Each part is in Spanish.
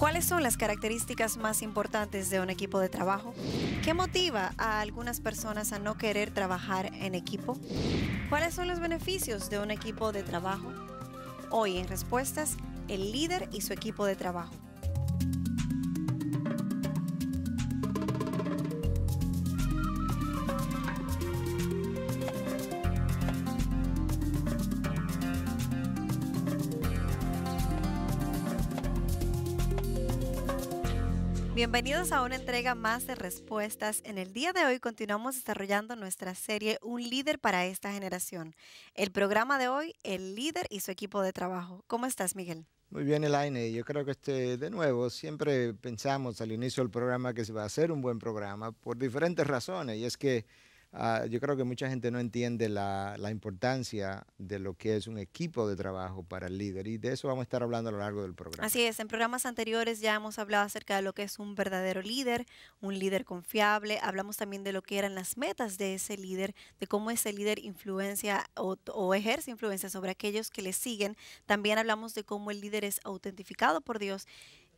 ¿Cuáles son las características más importantes de un equipo de trabajo? ¿Qué motiva a algunas personas a no querer trabajar en equipo? ¿Cuáles son los beneficios de un equipo de trabajo? Hoy en Respuestas, el líder y su equipo de trabajo. Bienvenidos a una entrega más de Respuestas. En el día de hoy continuamos desarrollando nuestra serie Un líder para esta generación. El programa de hoy, el líder y su equipo de trabajo. ¿Cómo estás, Miguel? Muy bien, Elaine. Yo creo que de nuevo, siempre pensamos al inicio del programa que se va a hacer un buen programa por diferentes razones. Y es que yo creo que mucha gente no entiende la importancia de lo que es un equipo de trabajo para el líder. Y de eso vamos a estar hablando a lo largo del programa. Así es, en programas anteriores ya hemos hablado acerca de lo que es un verdadero líder, un líder confiable. Hablamos también de lo que eran las metas de ese líder, de cómo ese líder influencia o ejerce influencia sobre aquellos que le siguen. También hablamos de cómo el líder es autentificado por Dios.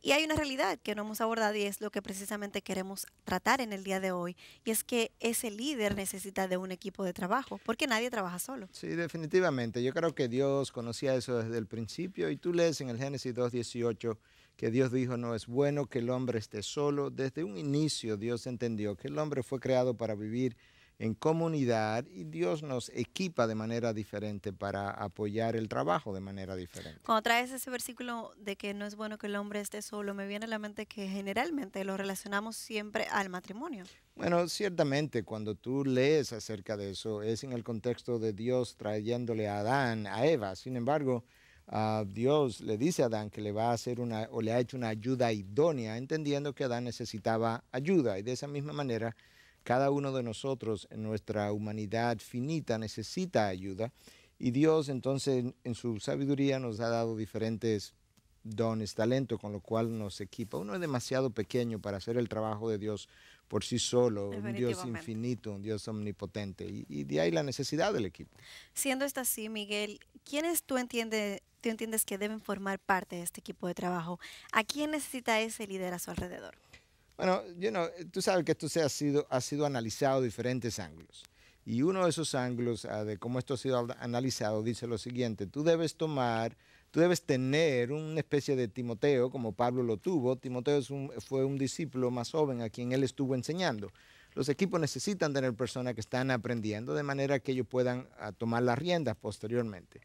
Y hay una realidad que no hemos abordado y es lo que precisamente queremos tratar en el día de hoy. Y es que ese líder necesita de un equipo de trabajo, porque nadie trabaja solo. Sí, definitivamente. Yo creo que Dios conocía eso desde el principio. Y tú lees en el Génesis 2:18 que Dios dijo, no es bueno que el hombre esté solo. Desde un inicio Dios entendió que el hombre fue creado para vivir en comunidad y Dios nos equipa de manera diferente para apoyar el trabajo de manera diferente. Cuando traes ese versículo de que no es bueno que el hombre esté solo, me viene a la mente que generalmente lo relacionamos siempre al matrimonio. Bueno, ciertamente cuando tú lees acerca de eso es en el contexto de Dios trayéndole a Adán, a Eva. Sin embargo, Dios le dice a Adán que le va a hacer o le ha hecho una ayuda idónea, entendiendo que Adán necesitaba ayuda. Y de esa misma manera, cada uno de nosotros en nuestra humanidad finita necesita ayuda. Y Dios entonces en su sabiduría nos ha dado diferentes dones, talentos, con lo cual nos equipa. Uno es demasiado pequeño para hacer el trabajo de Dios por sí solo, un Dios infinito, un Dios omnipotente, y de ahí la necesidad del equipo. Siendo esto así, Miguel, ¿quiénes tú entiendes que deben formar parte de este equipo de trabajo? ¿A quién necesita ese líder a su alrededor? Bueno, tú sabes que esto ha sido analizado de diferentes ángulos. Y uno de esos ángulos de cómo esto ha sido analizado dice lo siguiente: tú debes tener una especie de Timoteo, como Pablo lo tuvo. Timoteo fue un discípulo más joven a quien él estuvo enseñando. Los equipos necesitan tener personas que están aprendiendo de manera que ellos puedan tomar las riendas posteriormente.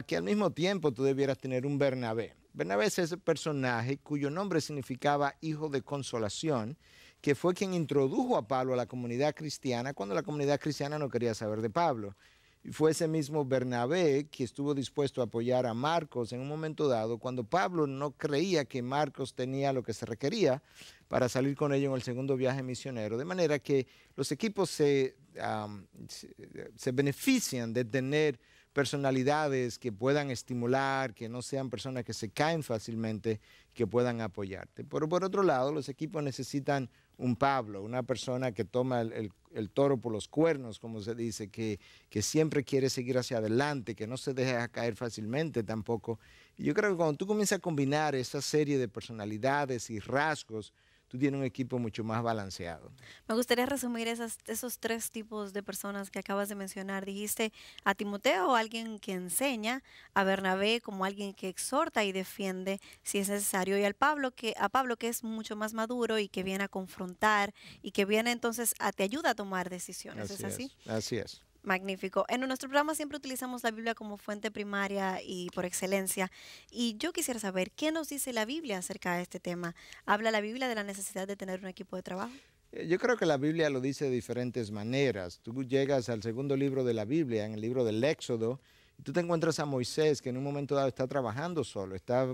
Que al mismo tiempo tú debieras tener un Bernabé. Bernabé es ese personaje cuyo nombre significaba hijo de consolación, que fue quien introdujo a Pablo a la comunidad cristiana cuando la comunidad cristiana no quería saber de Pablo. Y fue ese mismo Bernabé que estuvo dispuesto a apoyar a Marcos en un momento dado, cuando Pablo no creía que Marcos tenía lo que se requería para salir con ellos en el segundo viaje misionero. De manera que los equipos se benefician de tener personalidades que puedan estimular, que no sean personas que se caen fácilmente, que puedan apoyarte. Pero por otro lado, los equipos necesitan un Pablo, una persona que toma el toro por los cuernos, como se dice, que siempre quiere seguir hacia adelante, que no se deja caer fácilmente tampoco. Y yo creo que cuando tú comienzas a combinar esa serie de personalidades y rasgos, tú tienes un equipo mucho más balanceado. Me gustaría resumir esos tres tipos de personas que acabas de mencionar. Dijiste a Timoteo, alguien que enseña, a Bernabé como alguien que exhorta y defiende si es necesario, y a Pablo que es mucho más maduro y que viene a confrontar y que viene entonces te ayuda a tomar decisiones. ¿Es así? Así es. Magnífico. En nuestro programa siempre utilizamos la Biblia como fuente primaria y por excelencia. Y yo quisiera saber, ¿qué nos dice la Biblia acerca de este tema? ¿Habla la Biblia de la necesidad de tener un equipo de trabajo? Yo creo que la Biblia lo dice de diferentes maneras. Tú llegas al segundo libro de la Biblia, en el libro del Éxodo, y tú te encuentras a Moisés, que en un momento dado está trabajando solo, está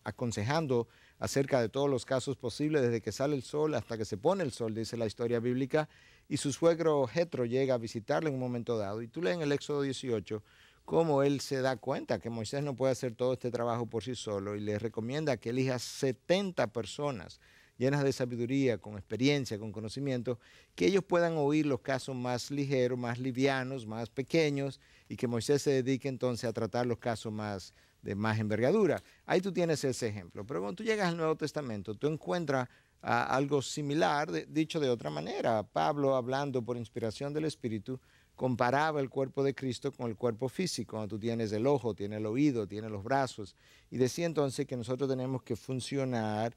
aconsejando acerca de todos los casos posibles, desde que sale el sol hasta que se pone el sol, dice la historia bíblica, y su suegro Jetro llega a visitarle en un momento dado. Y tú lees en el Éxodo 18 cómo él se da cuenta que Moisés no puede hacer todo este trabajo por sí solo y le recomienda que elija 70 personas llenas de sabiduría, con experiencia, con conocimiento, que ellos puedan oír los casos más ligeros, más livianos, más pequeños, y que Moisés se dedique entonces a tratar los casos más de más envergadura. Ahí tú tienes ese ejemplo. Pero cuando tú llegas al Nuevo Testamento, tú encuentras algo similar, dicho de otra manera. Pablo, hablando por inspiración del Espíritu, comparaba el cuerpo de Cristo con el cuerpo físico. Cuando tú tienes el ojo, tienes el oído, tienes los brazos. Y decía entonces que nosotros tenemos que funcionar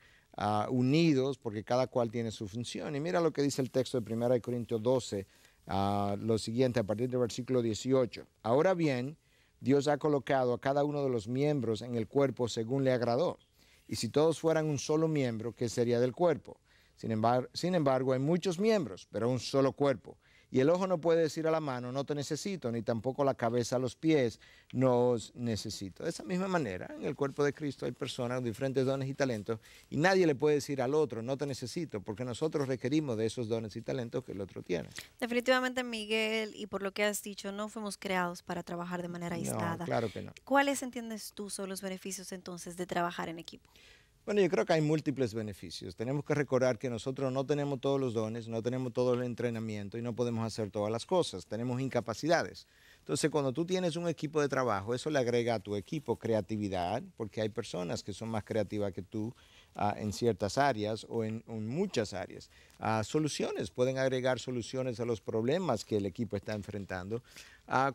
unidos porque cada cual tiene su función. Y mira lo que dice el texto de 1 Corintios 12, lo siguiente, a partir del versículo 18. Ahora bien, Dios ha colocado a cada uno de los miembros en el cuerpo según le agradó. Y si todos fueran un solo miembro, ¿qué sería del cuerpo? Sin embargo, hay muchos miembros, pero un solo cuerpo. Y el ojo no puede decir a la mano, no te necesito, ni tampoco la cabeza a los pies, no os necesito. De esa misma manera, en el cuerpo de Cristo hay personas con diferentes dones y talentos, y nadie le puede decir al otro, no te necesito, porque nosotros requerimos de esos dones y talentos que el otro tiene. Definitivamente, Miguel, y por lo que has dicho, no fuimos creados para trabajar de manera No, aislada. claro que no. ¿Cuáles entiendes tú son los beneficios entonces de trabajar en equipo? Bueno, yo creo que hay múltiples beneficios. Tenemos que recordar que nosotros no tenemos todos los dones, no tenemos todo el entrenamiento y no podemos hacer todas las cosas. Tenemos incapacidades. Entonces, cuando tú tienes un equipo de trabajo, eso le agrega a tu equipo creatividad, porque hay personas que son más creativas que tú en ciertas áreas o en muchas áreas. Soluciones, pueden agregar soluciones a los problemas que el equipo está enfrentando.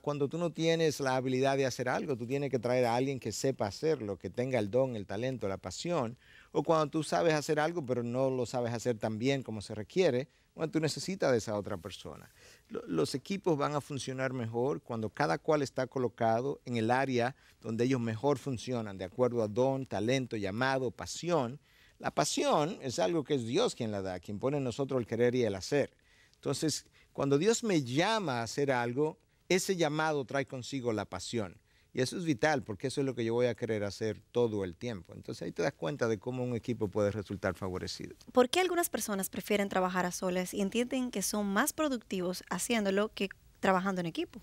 Cuando tú no tienes la habilidad de hacer algo, tú tienes que traer a alguien que sepa hacerlo, que tenga el don, el talento, la pasión. O cuando tú sabes hacer algo, pero no lo sabes hacer tan bien como se requiere, bueno, tú necesitas de esa otra persona. Los equipos van a funcionar mejor cuando cada cual está colocado en el área donde ellos mejor funcionan, de acuerdo a don, talento, llamado, pasión. La pasión es algo que es Dios quien la da, quien pone en nosotros el querer y el hacer. Entonces, cuando Dios me llama a hacer algo, ese llamado trae consigo la pasión. Y eso es vital porque eso es lo que yo voy a querer hacer todo el tiempo. Entonces ahí te das cuenta de cómo un equipo puede resultar favorecido. ¿Por qué algunas personas prefieren trabajar a solas y entienden que son más productivos haciéndolo que trabajando en equipo?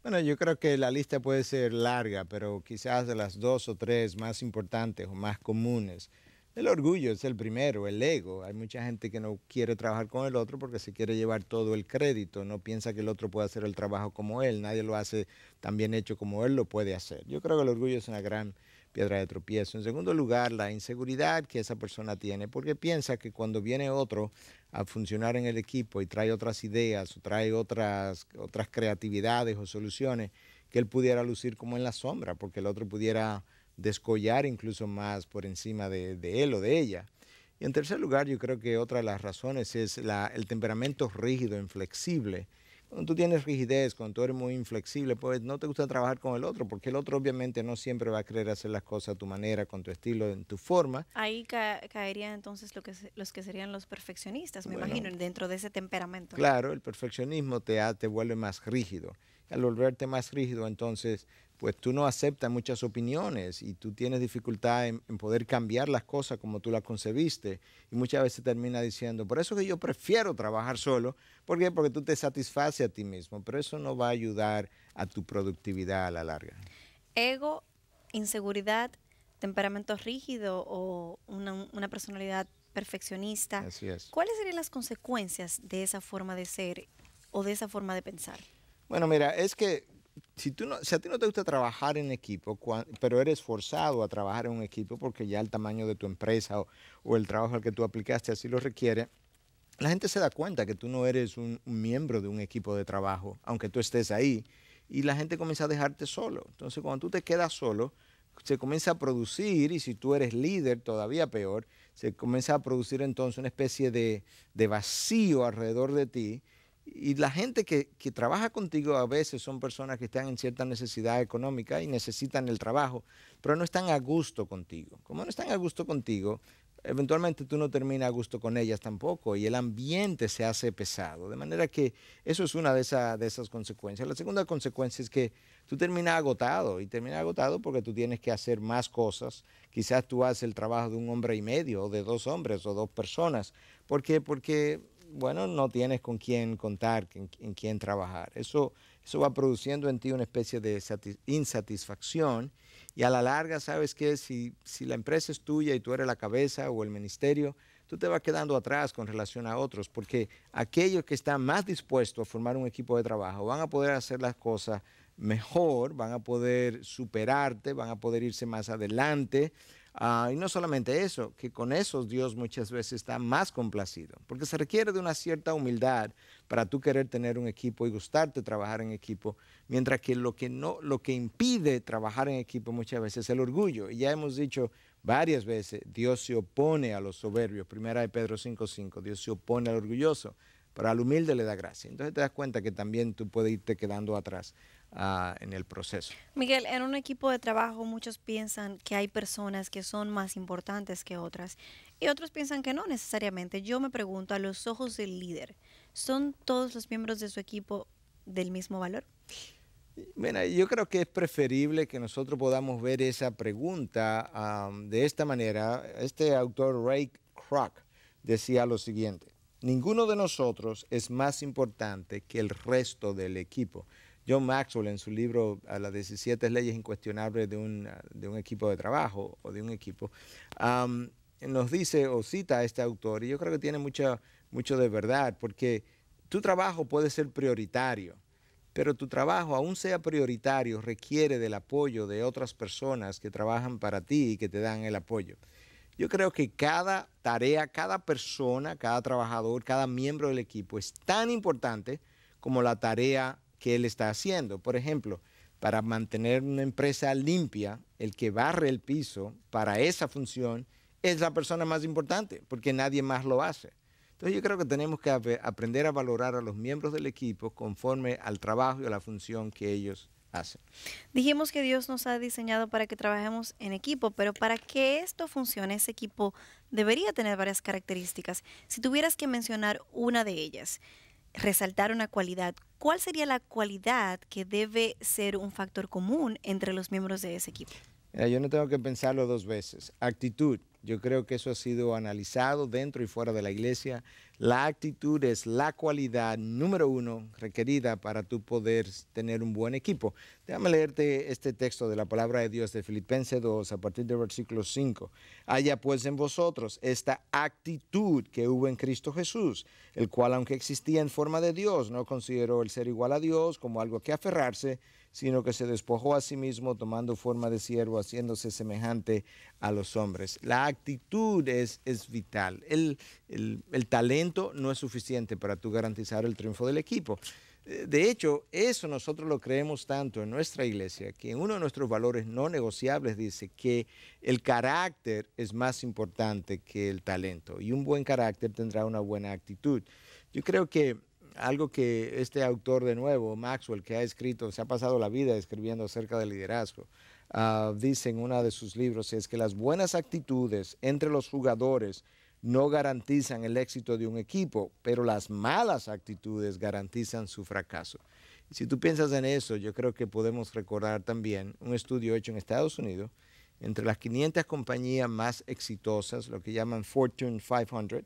Bueno, yo creo que la lista puede ser larga, pero quizás de las 2 o 3 más importantes o más comunes. El orgullo es el primero, el ego. Hay mucha gente que no quiere trabajar con el otro porque se quiere llevar todo el crédito, no piensa que el otro puede hacer el trabajo como él, nadie lo hace tan bien hecho como él lo puede hacer. Yo creo que el orgullo es una gran piedra de tropiezo. En segundo lugar, la inseguridad que esa persona tiene, porque piensa que cuando viene otro a funcionar en el equipo y trae otras ideas o trae otras creatividades o soluciones, que él pudiera lucir como en la sombra, porque el otro pudiera descollar incluso más por encima de él o de ella. Y en tercer lugar, yo creo que otra de las razones es el temperamento rígido, inflexible. Cuando tú tienes rigidez, cuando tú eres muy inflexible, pues no te gusta trabajar con el otro, porque el otro obviamente no siempre va a querer hacer las cosas a tu manera, con tu estilo, en tu forma. Ahí caerían entonces los que serían los perfeccionistas, me Bueno, imagino, dentro de ese temperamento. claro, el perfeccionismo te vuelve más rígido. Al volverte más rígido, entonces, pues tú no aceptas muchas opiniones y tú tienes dificultad en poder cambiar las cosas como tú las concebiste. Y muchas veces termina diciendo, por eso que yo prefiero trabajar solo. ¿Por qué? Porque tú te satisfaces a ti mismo, pero eso no va a ayudar a tu productividad a la larga. Ego, inseguridad, temperamento rígido o una personalidad perfeccionista. Así es. ¿Cuáles serían las consecuencias de esa forma de ser o de esa forma de pensar? Bueno, mira, es que si a ti no te gusta trabajar en equipo, pero eres forzado a trabajar en un equipo porque ya el tamaño de tu empresa o el trabajo al que tú aplicaste así lo requiere, la gente se da cuenta que tú no eres un miembro de un equipo de trabajo, aunque tú estés ahí, y la gente comienza a dejarte solo. Entonces, cuando tú te quedas solo, se comienza a producir, y si tú eres líder, todavía peor, se comienza a producir entonces una especie de vacío alrededor de ti. Y la gente que trabaja contigo a veces son personas que están en cierta necesidad económica y necesitan el trabajo, pero no están a gusto contigo. Como no están a gusto contigo, eventualmente tú no terminas a gusto con ellas tampoco y el ambiente se hace pesado. De manera que eso es una de esas consecuencias. La segunda consecuencia es que tú terminas agotado y terminas agotado porque tú tienes que hacer más cosas. Quizás tú haces el trabajo de un hombre y medio o de 2 hombres o 2 personas. ¿Por qué? Porque bueno, no tienes con quién contar, en quién trabajar. Eso va produciendo en ti una especie de insatisfacción y a la larga, ¿sabes qué? Si la empresa es tuya y tú eres la cabeza o el ministerio, tú te vas quedando atrás con relación a otros, porque aquellos que están más dispuestos a formar un equipo de trabajo van a poder hacer las cosas mejor, van a poder superarte, van a poder irse más adelante. Y no solamente eso, que con esos Dios muchas veces está más complacido, porque se requiere de una cierta humildad para tú querer tener un equipo y gustarte trabajar en equipo, mientras que lo que impide trabajar en equipo muchas veces es el orgullo. Y ya hemos dicho varias veces, Dios se opone a los soberbios. Primera de Pedro 5:5, Dios se opone al orgulloso, pero al humilde le da gracia. Entonces te das cuenta que también tú puedes irte quedando atrás en el proceso. Miguel, en un equipo de trabajo muchos piensan que hay personas que son más importantes que otras y otros piensan que no necesariamente. Yo me pregunto, a los ojos del líder, ¿son todos los miembros de su equipo del mismo valor? Mira, yo creo que es preferible que nosotros podamos ver esa pregunta de esta manera. Este autor, Ray Kroc, decía lo siguiente: ninguno de nosotros es más importante que el resto del equipo. John Maxwell, en su libro Las 17 leyes incuestionables de un equipo de trabajo o de un equipo, nos dice o cita a este autor, y yo creo que tiene mucho de verdad, porque tu trabajo puede ser prioritario, pero tu trabajo, aún sea prioritario, requiere del apoyo de otras personas que trabajan para ti y que te dan el apoyo. Yo creo que cada tarea, cada persona, cada trabajador, cada miembro del equipo es tan importante como la tarea que él está haciendo. Por ejemplo, para mantener una empresa limpia, el que barre el piso para esa función es la persona más importante, porque nadie más lo hace. Entonces yo creo que tenemos que aprender a valorar a los miembros del equipo conforme al trabajo y a la función que ellos hacen. Dijimos que Dios nos ha diseñado para que trabajemos en equipo, pero para que esto funcione, ese equipo debería tener varias características. Si tuvieras que mencionar una de ellas, resaltar una cualidad, ¿cuál sería la cualidad que debe ser un factor común entre los miembros de ese equipo? Mira, yo no tengo que pensarlo dos veces. Actitud. Yo creo que eso ha sido analizado dentro y fuera de la iglesia. La actitud es la cualidad número uno requerida para tú poder tener un buen equipo. Déjame leerte este texto de la palabra de Dios de Filipenses 2 a partir del versículo 5. Haya pues en vosotros esta actitud que hubo en Cristo Jesús, el cual aunque existía en forma de Dios, no consideró el ser igual a Dios como algo que aferrarse, sino que se despojó a sí mismo tomando forma de siervo, haciéndose semejante a los hombres. La actitud es vital. El talento no es suficiente para tú garantizar el triunfo del equipo. De hecho, eso nosotros lo creemos tanto en nuestra iglesia, que en uno de nuestros valores no negociables dice que el carácter es más importante que el talento, y un buen carácter tendrá una buena actitud. Yo creo que algo que este autor, de nuevo, Maxwell, que ha escrito, se ha pasado la vida escribiendo acerca del liderazgo, dice en uno de sus libros, es que las buenas actitudes entre los jugadores no garantizan el éxito de un equipo, pero las malas actitudes garantizan su fracaso. Y si tú piensas en eso, yo creo que podemos recordar también un estudio hecho en Estados Unidos entre las 500 compañías más exitosas, lo que llaman Fortune 500,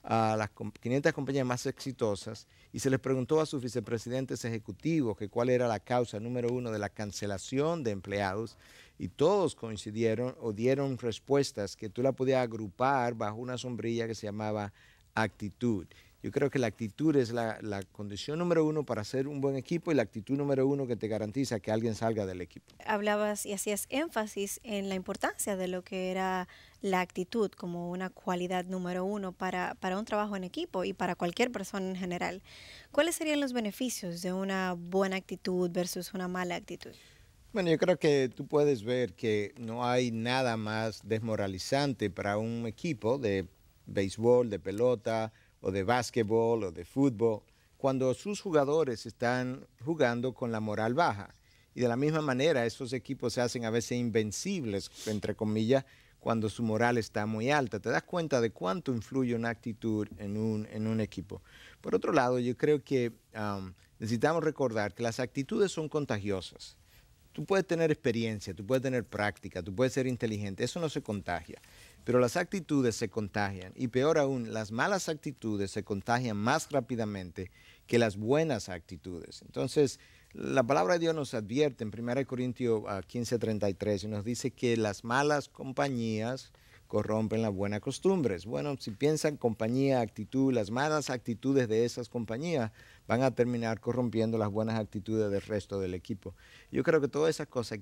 a las 500 compañías más exitosas, y se les preguntó a sus vicepresidentes ejecutivos que cuál era la causa número uno de la cancelación de empleados, y todos coincidieron o dieron respuestas que tú la podías agrupar bajo una sombrilla que se llamaba actitud. Yo creo que la actitud es la condición número uno para ser un buen equipo, y la actitud número uno que te garantiza que alguien salga del equipo. Hablabas y hacías énfasis en la importancia de lo que era la actitud como una cualidad número uno para un trabajo en equipo y para cualquier persona en general. ¿Cuáles serían los beneficios de una buena actitud versus una mala actitud? Bueno, yo creo que tú puedes ver que no hay nada más desmoralizante para un equipo de béisbol, de pelota, o de básquetbol o de fútbol, cuando sus jugadores están jugando con la moral baja. Y de la misma manera, esos equipos se hacen a veces invencibles, entre comillas, cuando su moral está muy alta. Te das cuenta de cuánto influye una actitud en un equipo. Por otro lado, yo creo que necesitamos recordar que las actitudes son contagiosas. Tú puedes tener experiencia, tú puedes tener práctica, tú puedes ser inteligente, eso no se contagia. Pero las actitudes se contagian, y peor aún, las malas actitudes se contagian más rápidamente que las buenas actitudes. Entonces, la palabra de Dios nos advierte en 1 Corintios 15:33 y nos dice que las malas compañías corrompen las buenas costumbres. Bueno, si piensan compañía, actitud, las malas actitudes de esas compañías van a terminar corrompiendo las buenas actitudes del resto del equipo. Yo creo que todas esas cosas hay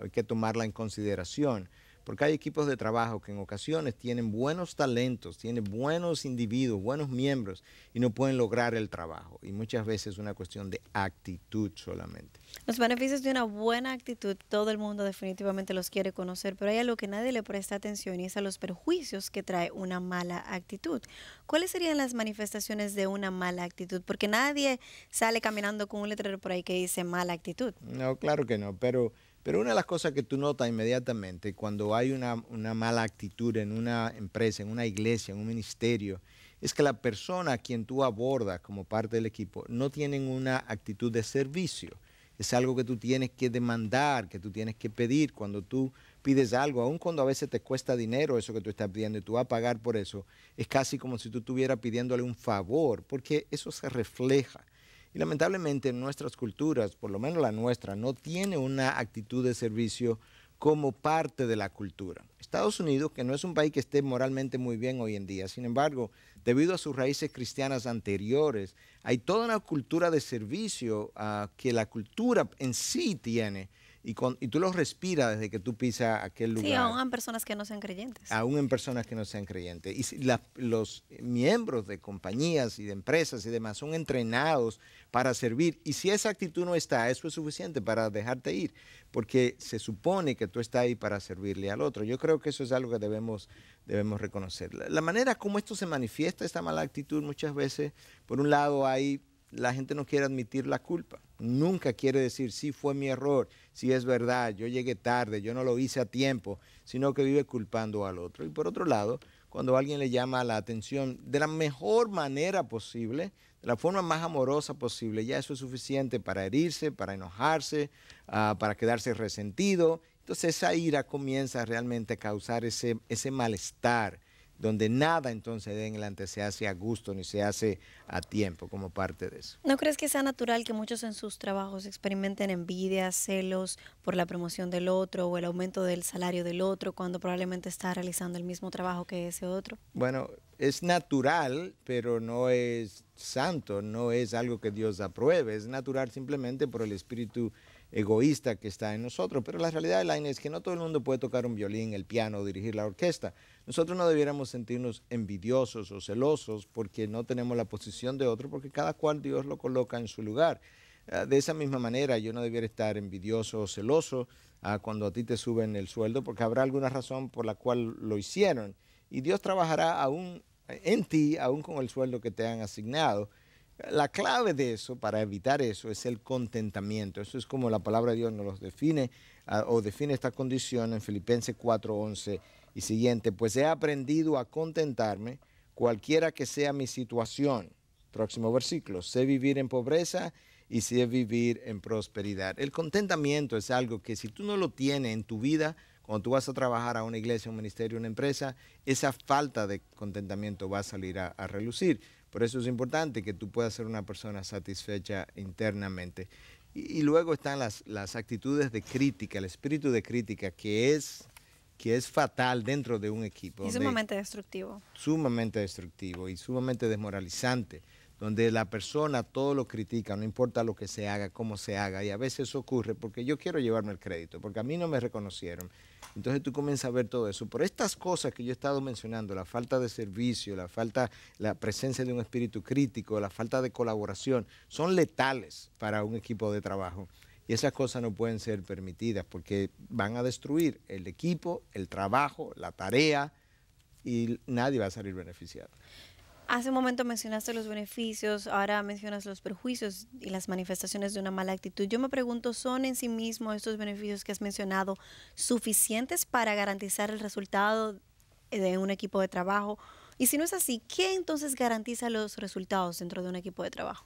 que tomarla en consideración, porque hay equipos de trabajo que en ocasiones tienen buenos talentos, tienen buenos individuos, buenos miembros y no pueden lograr el trabajo. Y muchas veces es una cuestión de actitud solamente. Los beneficios de una buena actitud, todo el mundo definitivamente los quiere conocer, pero hay algo que nadie le presta atención y es a los perjuicios que trae una mala actitud. ¿Cuáles serían las manifestaciones de una mala actitud? Porque nadie sale caminando con un letrero por ahí que dice mala actitud. No, claro que no, pero una de las cosas que tú notas inmediatamente cuando hay una mala actitud en una empresa, en una iglesia, en un ministerio, es que la persona a quien tú abordas como parte del equipo no tienen una actitud de servicio. Es algo que tú tienes que demandar, que tú tienes que pedir. Cuando tú pides algo, aun cuando a veces te cuesta dinero eso que tú estás pidiendo y tú vas a pagar por eso, es casi como si tú estuvieras pidiéndole un favor, porque eso se refleja. Y lamentablemente en nuestras culturas, por lo menos la nuestra, no tiene una actitud de servicio como parte de la cultura. Estados Unidos, que no es un país que esté moralmente muy bien hoy en día, sin embargo, debido a sus raíces cristianas anteriores, hay toda una cultura de servicio que la cultura en sí tiene. Y tú lo respiras desde que tú pisas aquel lugar. Sí, aún en personas que no sean creyentes. Aún en personas que no sean creyentes. Y si los miembros de compañías y de empresas y demás son entrenados para servir. Y si esa actitud no está, eso es suficiente para dejarte ir. Porque se supone que tú estás ahí para servirle al otro. Yo creo que eso es algo que debemos reconocer. La manera como esto se manifiesta, esta mala actitud, muchas veces, por un lado la gente no quiere admitir la culpa. Nunca quiere decir, sí, fue mi error, sí es verdad, yo llegué tarde, yo no lo hice a tiempo, sino que vive culpando al otro. Y por otro lado, cuando alguien le llama la atención de la mejor manera posible, de la forma más amorosa posible, ya eso es suficiente para herirse, para enojarse, para quedarse resentido. Entonces esa ira comienza realmente a causar ese malestar, donde nada entonces en adelante se hace a gusto ni se hace a tiempo como parte de eso. ¿No crees que sea natural que muchos en sus trabajos experimenten envidia, celos por la promoción del otro o el aumento del salario del otro cuando probablemente está realizando el mismo trabajo que ese otro? Bueno, es natural, pero no es santo, no es algo que Dios apruebe, es natural simplemente por el espíritu egoísta que está en nosotros, pero la realidad de la es que no todo el mundo puede tocar un violín, el piano o dirigir la orquesta. Nosotros no debiéramos sentirnos envidiosos o celosos porque no tenemos la posición de otro, porque cada cual Dios lo coloca en su lugar. De esa misma manera, yo no debiera estar envidioso o celoso cuando a ti te suben el sueldo, porque habrá alguna razón por la cual lo hicieron. Y Dios trabajará aún en ti, aún con el sueldo que te han asignado. La clave de eso, para evitar eso, es el contentamiento. Eso es como la palabra de Dios nos los define, o define esta condición en Filipenses 4:11 y siguiente. Pues he aprendido a contentarme cualquiera que sea mi situación. Próximo versículo. Sé vivir en pobreza y sé vivir en prosperidad. El contentamiento es algo que si tú no lo tienes en tu vida, cuando tú vas a trabajar a una iglesia, un ministerio, una empresa, esa falta de contentamiento va a salir a relucir. Por eso es importante que tú puedas ser una persona satisfecha internamente. Y luego están las actitudes de crítica, el espíritu de crítica que es fatal dentro de un equipo. Y sumamente destructivo. Sumamente destructivo y sumamente desmoralizante, donde la persona todo lo critica, no importa lo que se haga, cómo se haga. Y a veces eso ocurre porque yo quiero llevarme el crédito, porque a mí no me reconocieron. Entonces tú comienzas a ver todo eso. Por estas cosas que yo he estado mencionando, la falta de servicio, la presencia de un espíritu crítico, la falta de colaboración, son letales para un equipo de trabajo. Y esas cosas no pueden ser permitidas porque van a destruir el equipo, el trabajo, la tarea y nadie va a salir beneficiado. Hace un momento mencionaste los beneficios, ahora mencionas los perjuicios y las manifestaciones de una mala actitud. Yo me pregunto, ¿son en sí mismos estos beneficios que has mencionado suficientes para garantizar el resultado de un equipo de trabajo? Y si no es así, ¿qué entonces garantiza los resultados dentro de un equipo de trabajo?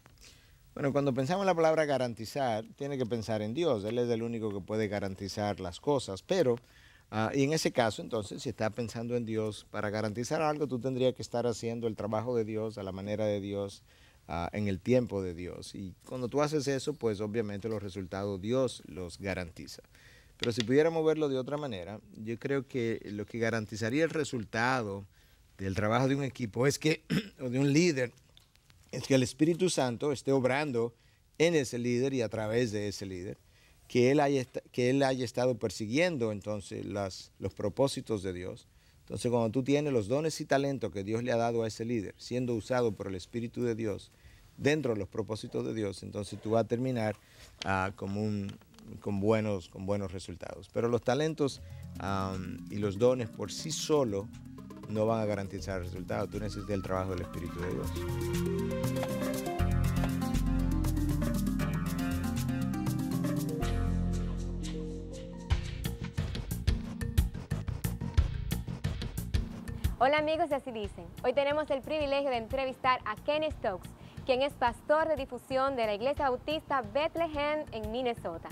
Bueno, cuando pensamos en la palabra garantizar, tiene que pensar en Dios. Él es el único que puede garantizar las cosas, pero y en ese caso, entonces, si estás pensando en Dios, para garantizar algo, tú tendrías que estar haciendo el trabajo de Dios a la manera de Dios, en el tiempo de Dios. Y cuando tú haces eso, pues obviamente los resultados Dios los garantiza. Pero si pudiéramos verlo de otra manera, yo creo que lo que garantizaría el resultado del trabajo de un equipo es que, o de un líder, es que el Espíritu Santo esté obrando en ese líder y a través de ese líder, que él haya estado persiguiendo entonces los propósitos de Dios. Entonces, cuando tú tienes los dones y talentos que Dios le ha dado a ese líder, siendo usado por el Espíritu de Dios dentro de los propósitos de Dios, entonces tú vas a terminar con buenos resultados. Pero los talentos y los dones por sí solos no van a garantizar resultados. Tú necesitas el trabajo del Espíritu de Dios. Hola amigos de Así Dicen. Hoy tenemos el privilegio de entrevistar a Kenny Stokes, quien es pastor de difusión de la Iglesia Bautista Bethlehem en Minnesota.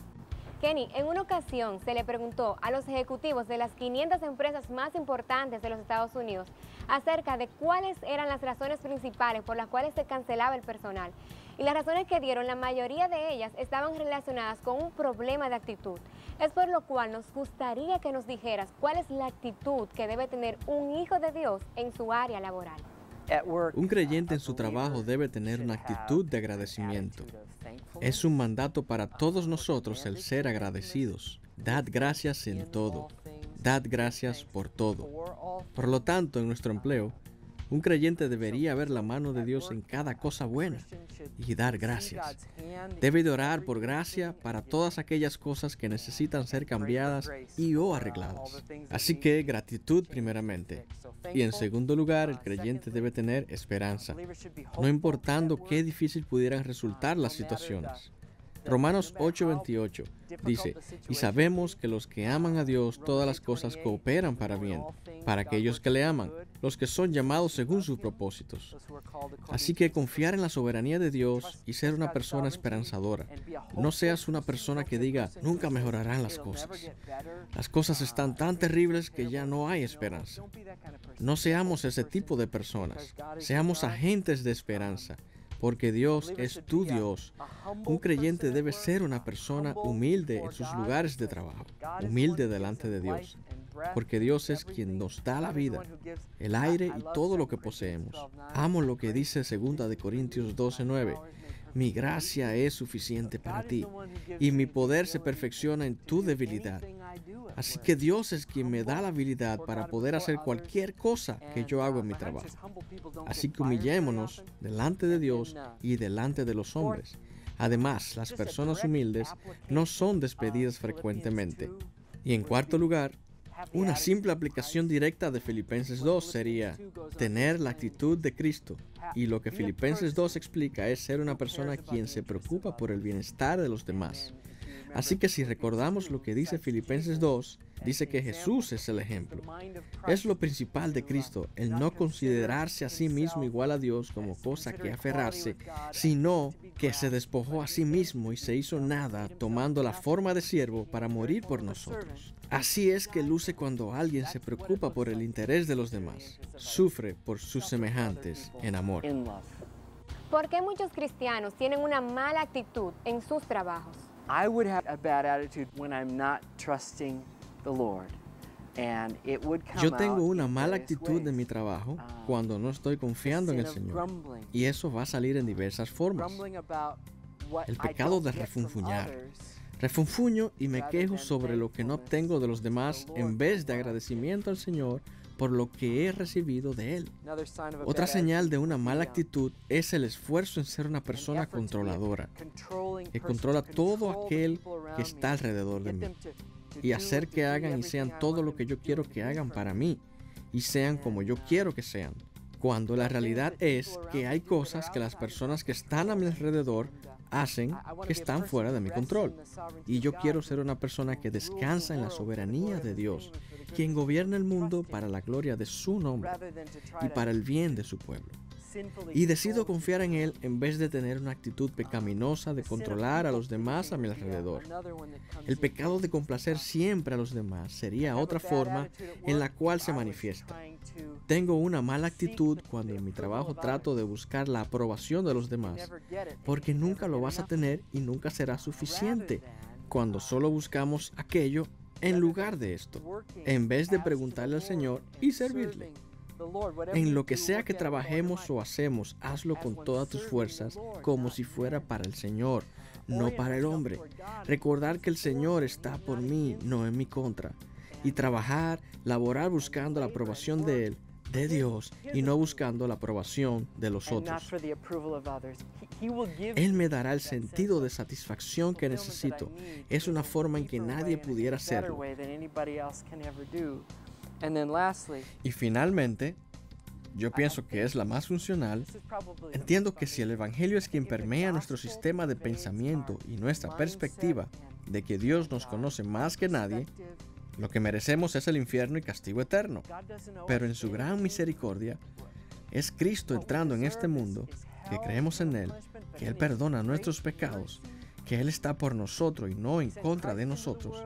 Kenny, en una ocasión se le preguntó a los ejecutivos de las 500 empresas más importantes de los Estados Unidos acerca de cuáles eran las razones principales por las cuales se cancelaba el personal. Y las razones que dieron, la mayoría de ellas estaban relacionadas con un problema de actitud. Es por lo cual nos gustaría que nos dijeras cuál es la actitud que debe tener un hijo de Dios en su área laboral. Un creyente en su trabajo debe tener una actitud de agradecimiento. Es un mandato para todos nosotros el ser agradecidos. Dad gracias en todo. Dad gracias por todo. Por lo tanto, en nuestro empleo, un creyente debería ver la mano de Dios en cada cosa buena y dar gracias. Debe de orar por gracia para todas aquellas cosas que necesitan ser cambiadas y o arregladas. Así que gratitud primeramente. Y en segundo lugar, el creyente debe tener esperanza, no importando qué difícil pudieran resultar las situaciones. Romanos 8:28 dice, y sabemos que los que aman a Dios, todas las cosas cooperan para bien, para aquellos que le aman, los que son llamados según sus propósitos. Así que confiar en la soberanía de Dios y ser una persona esperanzadora. No seas una persona que diga, nunca mejorarán las cosas. Las cosas están tan terribles que ya no hay esperanza. No seamos ese tipo de personas. Seamos agentes de esperanza. Porque Dios es tu Dios. Un creyente debe ser una persona humilde en sus lugares de trabajo, humilde delante de Dios, porque Dios es quien nos da la vida, el aire y todo lo que poseemos. Amo lo que dice 2 de Corintios 12:9. Mi gracia es suficiente para ti, y mi poder se perfecciona en tu debilidad. Así que Dios es quien me da la habilidad para poder hacer cualquier cosa que yo hago en mi trabajo. Así que humillémonos delante de Dios y delante de los hombres. Además, las personas humildes no son despedidas frecuentemente. Y en cuarto lugar, una simple aplicación directa de Filipenses 2 sería tener la actitud de Cristo. Y lo que Filipenses 2 explica es ser una persona quien se preocupa por el bienestar de los demás. Así que si recordamos lo que dice Filipenses 2, dice que Jesús es el ejemplo. Es lo principal de Cristo, el no considerarse a sí mismo igual a Dios como cosa que aferrarse, sino que se despojó a sí mismo y se hizo nada, tomando la forma de siervo para morir por nosotros. Así es que luce cuando alguien se preocupa por el interés de los demás, sufre por sus semejantes en amor. ¿Por qué muchos cristianos tienen una mala actitud en sus trabajos? I would have a bad attitude when I'm not trusting the Lord. And it would come Yo tengo una out in mala various actitud en ways. mi trabajo cuando no estoy confiando en el Señor. Y eso va a salir en diversas formas. Grumbling about what El I pecado don't de get from refunfuñar. others. Refunfuño y me quejo sobre lo que no obtengo de los demás en vez de agradecimiento al Señor por lo que he recibido de Él. Another sign of a Otra bad señal de attitude una would be, mala actitud es el esfuerzo en ser una an persona effort to be a controladora, controlling que person, controla to todo control the aquel people around que me, está alrededor to de get mí, them to y do hacer and to que be hagan y everything sean I todo want lo que them yo to quiero do que and hagan from para me. mí y sean como yo quiero que sean. Cuando la realidad es que hay cosas que las personas que están a mi alrededor hacen que están fuera de mi control. Y yo quiero ser una persona que descansa en la soberanía de Dios, quien gobierna el mundo para la gloria de su nombre y para el bien de su pueblo. Y decido confiar en Él en vez de tener una actitud pecaminosa de controlar a los demás a mi alrededor. El pecado de complacer siempre a los demás sería otra forma en la cual se manifiesta. Tengo una mala actitud cuando en mi trabajo trato de buscar la aprobación de los demás, porque nunca lo vas a tener y nunca será suficiente cuando solo buscamos aquello En lugar de esto, en vez de preguntarle al Señor y servirle, en lo que sea que trabajemos o hacemos, hazlo con todas tus fuerzas, como si fuera para el Señor, no para el hombre. Recordar que el Señor está por mí, no en mi contra. Y trabajar, laborar buscando la aprobación de Él, de Dios, y no buscando la aprobación de los otros. Él me dará el sentido de satisfacción que necesito. Es una forma en que nadie pudiera hacerlo. Y finalmente, yo pienso que es la más funcional. Entiendo que si el Evangelio es quien permea nuestro sistema de pensamiento y nuestra perspectiva de que Dios nos conoce más que nadie, lo que merecemos es el infierno y castigo eterno. Pero en su gran misericordia, es Cristo entrando en este mundo, que creemos en Él, que Él perdona nuestros pecados, que Él está por nosotros y no en contra de nosotros,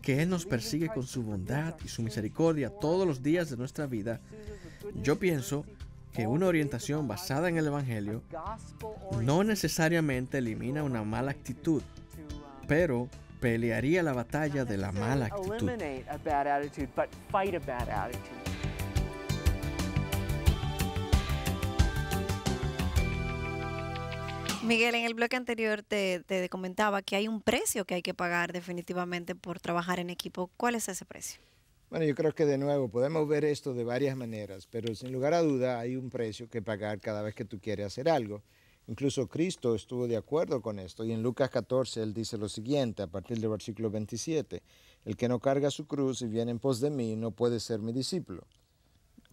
que Él nos persigue con su bondad y su misericordia todos los días de nuestra vida. Yo pienso que una orientación basada en el Evangelio no necesariamente elimina una mala actitud, pero pelearía la batalla de la mala actitud. Miguel, en el bloque anterior te comentaba que hay un precio que hay que pagar definitivamente por trabajar en equipo. ¿Cuál es ese precio? Bueno, yo creo que de nuevo podemos ver esto de varias maneras, pero sin lugar a duda hay un precio que pagar cada vez que tú quieres hacer algo. Incluso Cristo estuvo de acuerdo con esto y en Lucas 14 él dice lo siguiente a partir del versículo 27, el que no carga su cruz y viene en pos de mí no puede ser mi discípulo.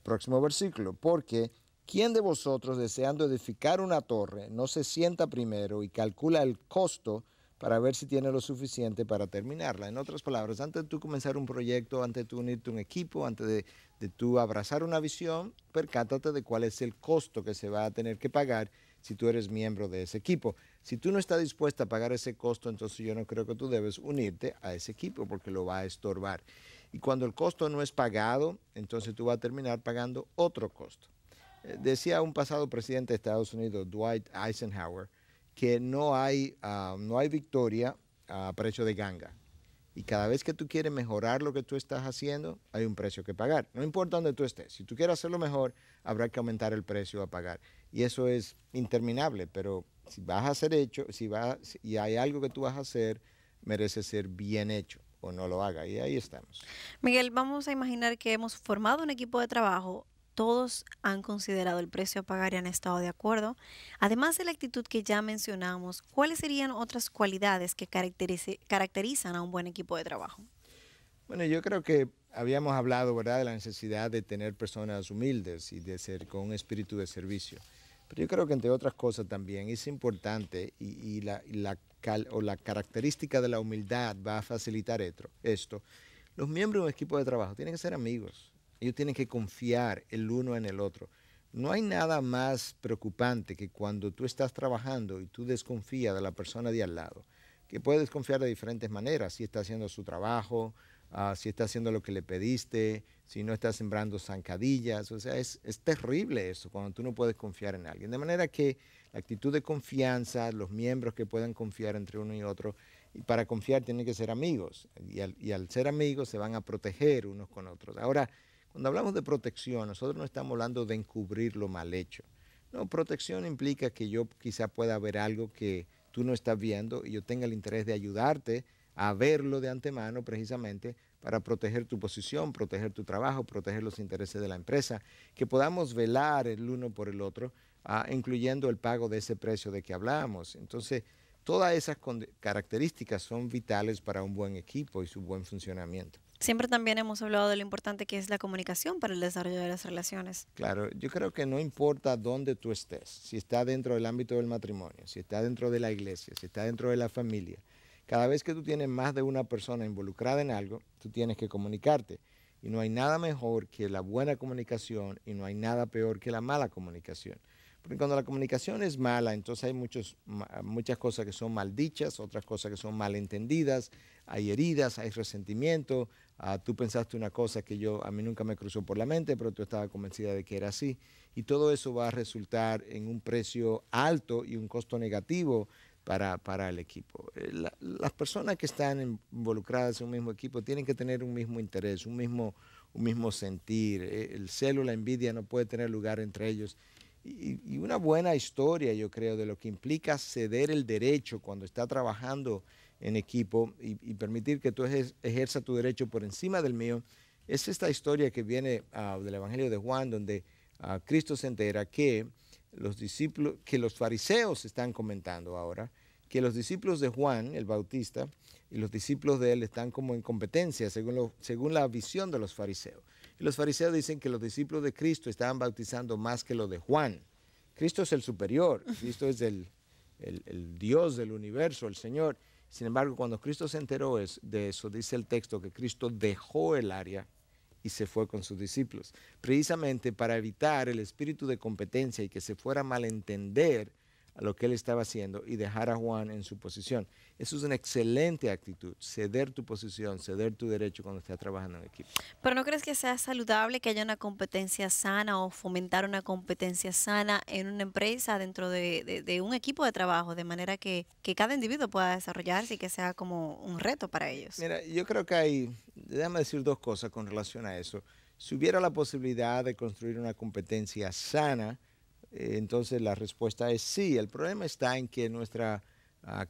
Próximo versículo, porque ¿quién de vosotros deseando edificar una torre no se sienta primero y calcula el costo para ver si tiene lo suficiente para terminarla? En otras palabras, antes de tú comenzar un proyecto, antes de tú unirte a un equipo, antes de tú abrazar una visión, percátate de cuál es el costo que se va a tener que pagar si tú eres miembro de ese equipo. Si tú no estás dispuesta a pagar ese costo, entonces yo no creo que tú debes unirte a ese equipo porque lo va a estorbar. Y cuando el costo no es pagado, entonces tú vas a terminar pagando otro costo. Decía un pasado presidente de Estados Unidos, Dwight Eisenhower, que no hay victoria a precio de ganga. Y cada vez que tú quieres mejorar lo que tú estás haciendo, hay un precio que pagar. No importa dónde tú estés. Si tú quieres hacerlo mejor, habrá que aumentar el precio a pagar. Y eso es interminable, pero si vas a hacer hecho, y hay algo que tú vas a hacer, merece ser bien hecho o no lo haga. Y ahí estamos. Miguel, vamos a imaginar que hemos formado un equipo de trabajo. Todos han considerado el precio a pagar y han estado de acuerdo. Además de la actitud que ya mencionamos, ¿cuáles serían otras cualidades que caracterizan a un buen equipo de trabajo? Bueno, yo creo que habíamos hablado, ¿verdad?, de la necesidad de tener personas humildes y de ser con un espíritu de servicio. Pero yo creo que entre otras cosas también es importante y la característica de la humildad va a facilitar esto. Los miembros de un equipo de trabajo tienen que ser amigos. Ellos tienen que confiar el uno en el otro. No hay nada más preocupante que cuando tú estás trabajando y tú desconfías de la persona de al lado, que puedes desconfiar de diferentes maneras, si está haciendo su trabajo, si está haciendo lo que le pediste, si no está sembrando zancadillas. O sea, es terrible eso, cuando tú no puedes confiar en alguien. De manera que la actitud de confianza, los miembros que puedan confiar entre uno y otro, y para confiar tienen que ser amigos, y al ser amigos se van a proteger unos con otros. Ahora, cuando hablamos de protección, nosotros no estamos hablando de encubrir lo mal hecho. No, protección implica que yo quizá pueda ver algo que tú no estás viendo y yo tenga el interés de ayudarte a verlo de antemano precisamente para proteger tu posición, proteger tu trabajo, proteger los intereses de la empresa, que podamos velar el uno por el otro, incluyendo el pago de ese precio de que hablamos. Entonces, todas esas características son vitales para un buen equipo y su buen funcionamiento. Siempre también hemos hablado de lo importante que es la comunicación para el desarrollo de las relaciones. Claro, yo creo que no importa dónde tú estés, si está dentro del ámbito del matrimonio, si está dentro de la iglesia, si está dentro de la familia, cada vez que tú tienes más de una persona involucrada en algo, tú tienes que comunicarte. Y no hay nada mejor que la buena comunicación y no hay nada peor que la mala comunicación. Porque cuando la comunicación es mala, entonces hay muchas cosas que son mal dichas, otras cosas que son mal entendidas, hay heridas, hay resentimiento. Tú pensaste una cosa que a mí nunca me cruzó por la mente, pero tú estabas convencida de que era así. Y todo eso va a resultar en un precio alto y un costo negativo para el equipo. Las personas que están involucradas en un mismo equipo tienen que tener un mismo interés, un mismo sentir. El celo, la envidia no puede tener lugar entre ellos. Y una buena historia, yo creo, de lo que implica ceder el derecho cuando está trabajando en equipo y permitir que tú ejerza tu derecho por encima del mío, es esta historia que viene del Evangelio de Juan, donde Cristo se entera que los fariseos están comentando ahora, que los discípulos de Juan, el Bautista, y los discípulos de él están como en competencia según la visión de los fariseos. Y los fariseos dicen que los discípulos de Cristo estaban bautizando más que los de Juan. Cristo es el superior, Cristo es el Dios del universo, el Señor. Sin embargo, cuando Cristo se enteró de eso, dice el texto que Cristo dejó el área y se fue con sus discípulos, precisamente para evitar el espíritu de competencia y que se fuera a malentender a lo que él estaba haciendo y dejar a Juan en su posición. Eso es una excelente actitud, ceder tu posición, ceder tu derecho cuando estás trabajando en equipo. Pero ¿no crees que sea saludable que haya una competencia sana o fomentar una competencia sana en una empresa dentro de un equipo de trabajo, de manera que cada individuo pueda desarrollarse y que sea como un reto para ellos? Mira, yo creo que déjame decir dos cosas con relación a eso. Si hubiera la posibilidad de construir una competencia sana, entonces la respuesta es sí. El problema está en que nuestra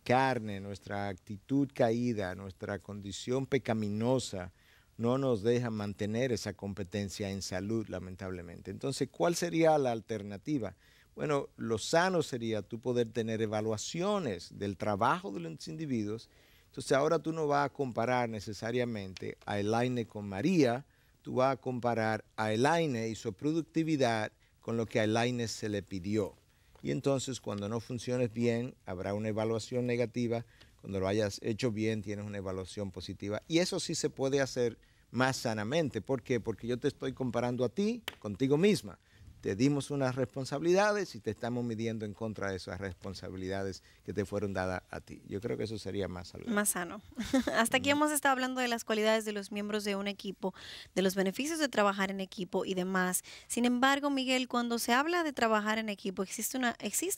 carne, nuestra actitud caída, nuestra condición pecaminosa no nos deja mantener esa competencia en salud, lamentablemente. Entonces, ¿cuál sería la alternativa? Bueno, lo sano sería tú poder tener evaluaciones del trabajo de los individuos. Entonces, ahora tú no vas a comparar necesariamente a Elaine con María, tú vas a comparar a Elaine y su productividad con lo que a Elaine se le pidió. Y entonces, cuando no funciones bien, habrá una evaluación negativa. Cuando lo hayas hecho bien, tienes una evaluación positiva. Y eso sí se puede hacer más sanamente. ¿Por qué? Porque yo te estoy comparando a ti, contigo misma. Te dimos unas responsabilidades y te estamos midiendo en contra de esas responsabilidades que te fueron dadas a ti. Yo creo que eso sería más saludable. Más sano. Hasta aquí hemos estado hablando de las cualidades de los miembros de un equipo, de los beneficios de trabajar en equipo y demás. Sin embargo, Miguel, cuando se habla de trabajar en equipo, existe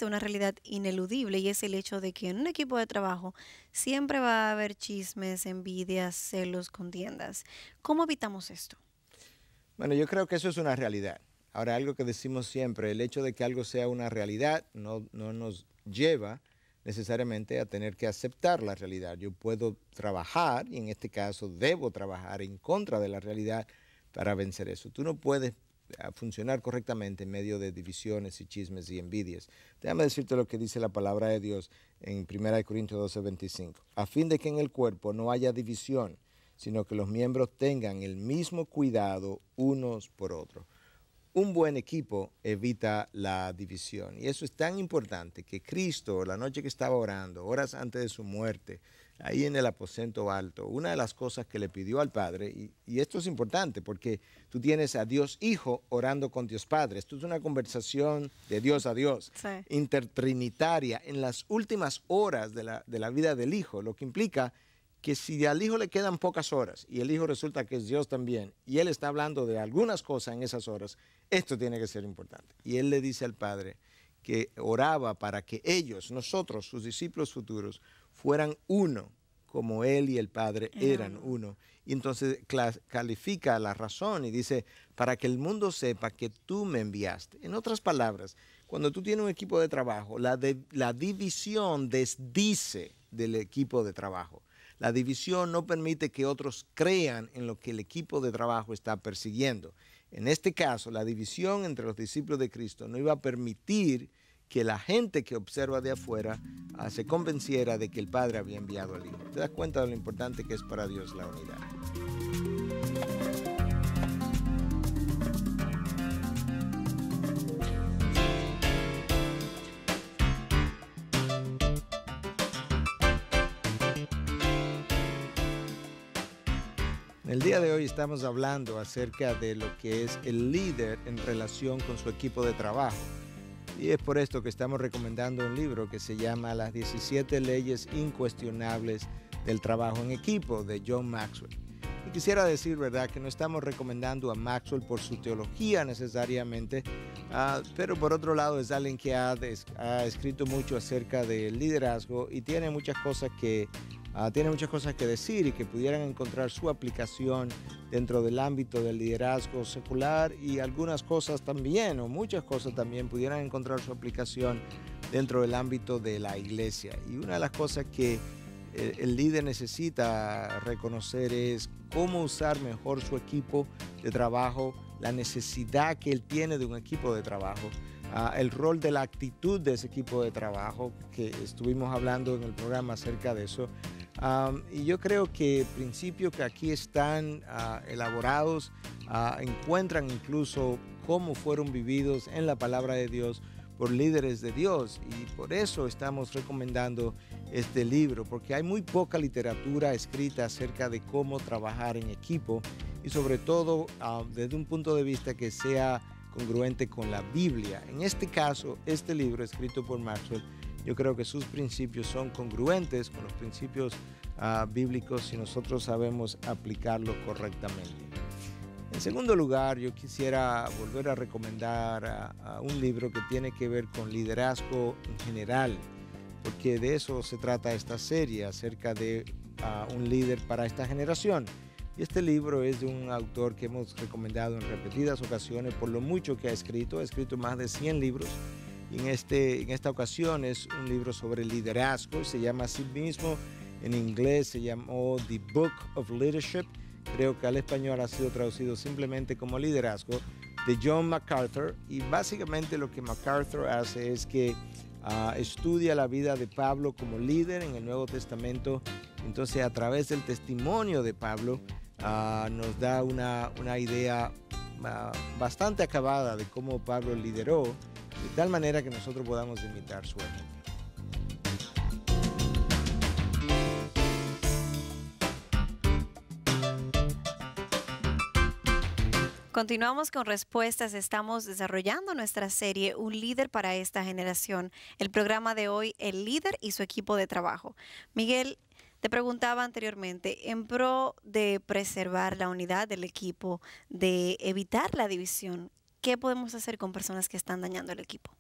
una realidad ineludible, y es el hecho de que en un equipo de trabajo siempre va a haber chismes, envidias, celos, contiendas. ¿Cómo evitamos esto? Bueno, yo creo que eso es una realidad. Ahora, algo que decimos siempre, el hecho de que algo sea una realidad no nos lleva necesariamente a tener que aceptar la realidad. Yo puedo trabajar, y en este caso debo trabajar en contra de la realidad para vencer eso. Tú no puedes funcionar correctamente en medio de divisiones y chismes y envidias. Déjame decirte lo que dice la palabra de Dios en 1 Corintios 12:25. A fin de que en el cuerpo no haya división, sino que los miembros tengan el mismo cuidado unos por otros. Un buen equipo evita la división, y eso es tan importante que Cristo, la noche que estaba orando, horas antes de su muerte, ahí en el aposento alto, una de las cosas que le pidió al Padre, y esto es importante porque tú tienes a Dios Hijo orando con Dios Padre. Esto es una conversación de Dios a Dios, sí, intertrinitaria, en las últimas horas de la vida del Hijo, lo que implica que si al Hijo le quedan pocas horas y el Hijo resulta que es Dios también y Él está hablando de algunas cosas en esas horas, esto tiene que ser importante. Y Él le dice al Padre que oraba para que ellos, nosotros, sus discípulos futuros, fueran uno, como Él y el Padre eran uno. Y entonces califica la razón y dice, para que el mundo sepa que tú me enviaste. En otras palabras, cuando tú tienes un equipo de trabajo, la división desdice del equipo de trabajo. La división no permite que otros crean en lo que el equipo de trabajo está persiguiendo. En este caso, la división entre los discípulos de Cristo no iba a permitir que la gente que observa de afuera se convenciera de que el Padre había enviado al Hijo. ¿Te das cuenta de lo importante que es para Dios la unidad? En el día de hoy estamos hablando acerca de lo que es el líder en relación con su equipo de trabajo. Y es por esto que estamos recomendando un libro que se llama Las 17 leyes incuestionables del trabajo en equipo, de John Maxwell. Y quisiera decir, ¿verdad?, que no estamos recomendando a Maxwell por su teología necesariamente, pero por otro lado es alguien que ha escrito mucho acerca del liderazgo y tiene muchas cosas que decir y que pudieran encontrar su aplicación dentro del ámbito del liderazgo secular, y algunas cosas también, o muchas cosas también, pudieran encontrar su aplicación dentro del ámbito de la iglesia. Y una de las cosas que el líder necesita reconocer es cómo usar mejor su equipo de trabajo, la necesidad que él tiene de un equipo de trabajo, el rol de la actitud de ese equipo de trabajo, que estuvimos hablando en el programa acerca de eso. Y yo creo que principios que aquí están elaborados encuentran incluso cómo fueron vividos en la palabra de Dios por líderes de Dios, y por eso estamos recomendando este libro, porque hay muy poca literatura escrita acerca de cómo trabajar en equipo, y sobre todo desde un punto de vista que sea congruente con la Biblia. En este caso, este libro escrito por Maxwell, yo creo que sus principios son congruentes con los principios bíblicos si nosotros sabemos aplicarlo correctamente. En segundo lugar, yo quisiera volver a recomendar un libro que tiene que ver con liderazgo en general, porque de eso se trata esta serie, acerca de un líder para esta generación. Y este libro es de un autor que hemos recomendado en repetidas ocasiones por lo mucho que ha escrito más de 100 libros. Y en esta ocasión es un libro sobre liderazgo, se llama así mismo, en inglés se llamó The Book of Leadership, creo que al español ha sido traducido simplemente como liderazgo, de John MacArthur. Y básicamente lo que MacArthur hace es que estudia la vida de Pablo como líder en el Nuevo Testamento. Entonces, a través del testimonio de Pablo, nos da una idea bastante acabada de cómo Pablo lideró, de tal manera que nosotros podamos imitar su ejemplo. Continuamos con respuestas. Estamos desarrollando nuestra serie Un líder para esta generación. El programa de hoy, el líder y su equipo de trabajo. Miguel, te preguntaba anteriormente, en pro de preservar la unidad del equipo, de evitar la división, ¿qué podemos hacer con personas que están dañando el equipo?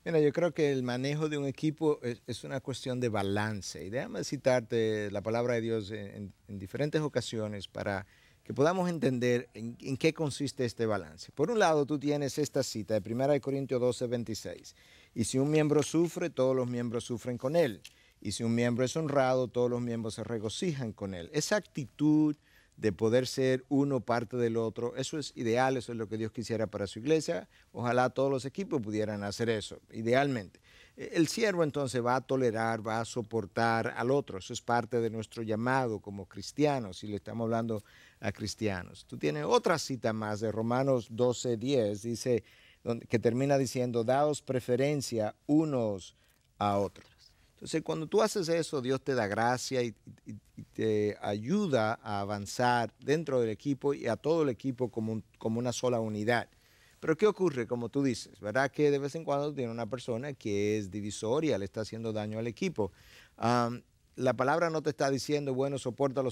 Mira, yo creo que el manejo de un equipo es una cuestión de balance. Y déjame citarte la palabra de Dios en diferentes ocasiones para que podamos entender en qué consiste este balance. Por un lado, tú tienes esta cita de 1 Corintios 12:26. Y si un miembro sufre, todos los miembros sufren con él. Y si un miembro es honrado, todos los miembros se regocijan con él. Esa actitud de poder ser uno parte del otro, eso es ideal, eso es lo que Dios quisiera para su iglesia. Ojalá todos los equipos pudieran hacer eso, idealmente. El siervo entonces va a tolerar, va a soportar al otro. Eso es parte de nuestro llamado como cristianos, si le estamos hablando a cristianos. Tú tienes otra cita más de Romanos 12:10, dice, que termina diciendo, daos preferencia unos a otros. Entonces, cuando tú haces eso, Dios te da gracia y te ayuda a avanzar dentro del equipo y a todo el equipo como una sola unidad. Pero ¿qué ocurre? Como tú dices, ¿verdad? Que de vez en cuando tiene una persona que es divisoria, le está haciendo daño al equipo. La palabra no te está diciendo, bueno, sopórtalo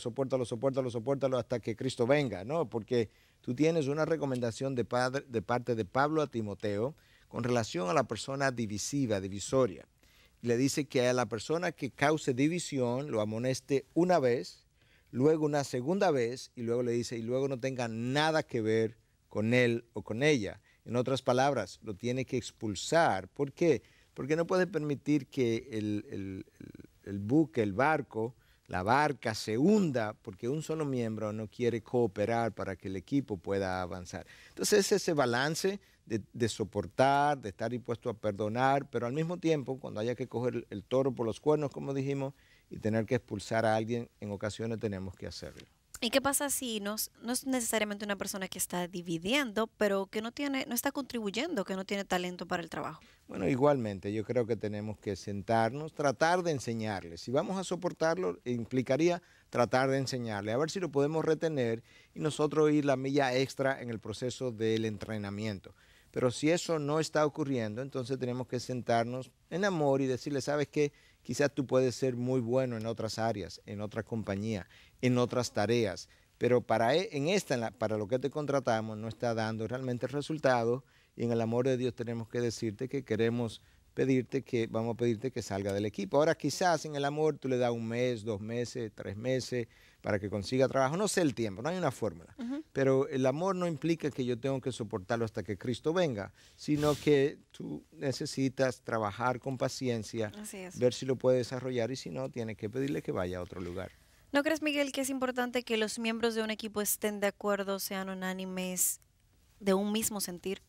hasta que Cristo venga, ¿no? Porque tú tienes una recomendación de parte de Pablo a Timoteo con relación a la persona divisiva, divisoria. Le dice que a la persona que cause división lo amoneste una vez, luego una segunda vez, y luego le dice, y luego no tenga nada que ver con él o con ella. En otras palabras, lo tiene que expulsar. ¿Por qué? Porque no puede permitir que el buque, el barco, la barca se hunda porque un solo miembro no quiere cooperar para que el equipo pueda avanzar. Entonces es ese balance de soportar, de estar dispuesto a perdonar, pero al mismo tiempo, cuando haya que coger el toro por los cuernos, como dijimos, y tener que expulsar a alguien, en ocasiones tenemos que hacerlo. ¿Y qué pasa si no es necesariamente una persona que está dividiendo, pero que no está contribuyendo, que no tiene talento para el trabajo? Bueno, igualmente, yo creo que tenemos que sentarnos, tratar de enseñarle. Si vamos a soportarlo, implicaría tratar de enseñarle, a ver si lo podemos retener y nosotros ir la milla extra en el proceso del entrenamiento. Pero si eso no está ocurriendo, entonces tenemos que sentarnos en amor y decirle, ¿sabes qué? Quizás tú puedes ser muy bueno en otras áreas, en otra compañía, en otras tareas. pero para lo que te contratamos no está dando realmente el resultado, y en el amor de Dios tenemos que decirte que vamos a pedirte que salga del equipo. Ahora quizás en el amor tú le das 1 mes, 2 meses, 3 meses para que consiga trabajo, no sé el tiempo, no hay una fórmula, pero el amor no implica que yo tengo que soportarlo hasta que Cristo venga, sino que tú necesitas trabajar con paciencia, ver si lo puede desarrollar, y si no, tienes que pedirle que vaya a otro lugar. ¿No crees, Miguel, que es importante que los miembros de un equipo estén de acuerdo, sean unánimes, de un mismo sentir?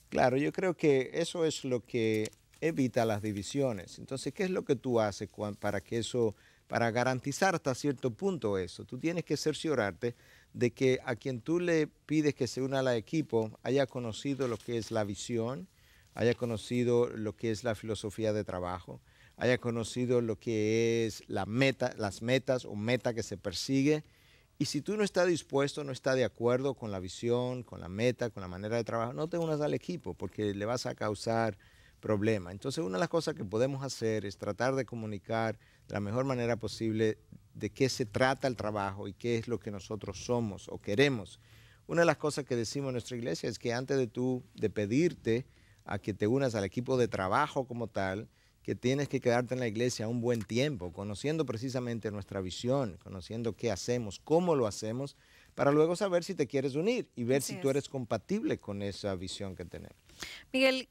Claro, yo creo que eso es lo que evita las divisiones. Entonces, ¿qué es lo que tú haces para garantizar hasta cierto punto eso? Tú tienes que cerciorarte de que a quien tú le pides que se una al equipo haya conocido lo que es la visión, haya conocido lo que es la filosofía de trabajo, haya conocido lo que es las metas o meta que se persigue. Y si tú no estás dispuesto, no estás de acuerdo con la visión, con la meta, con la manera de trabajo, no te unas al equipo porque le vas a causar problemas. Entonces, una de las cosas que podemos hacer es tratar de comunicar de la mejor manera posible de qué se trata el trabajo y qué es lo que nosotros somos o queremos. Una de las cosas que decimos en nuestra iglesia es que antes de pedirte a que te unas al equipo de trabajo como tal, que tienes que quedarte en la iglesia un buen tiempo, conociendo precisamente nuestra visión, conociendo qué hacemos, cómo lo hacemos, para luego saber si te quieres unir y ver si tú eres compatible con esa visión que tenemos. Miguel,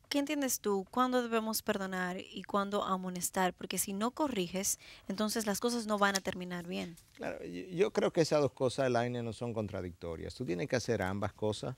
¿qué entiendes tú? ¿Cuándo debemos perdonar y cuándo amonestar? Porque si no corriges, entonces las cosas no van a terminar bien. Claro, yo creo que esas dos cosas, Elaine, no son contradictorias. Tú tienes que hacer ambas cosas.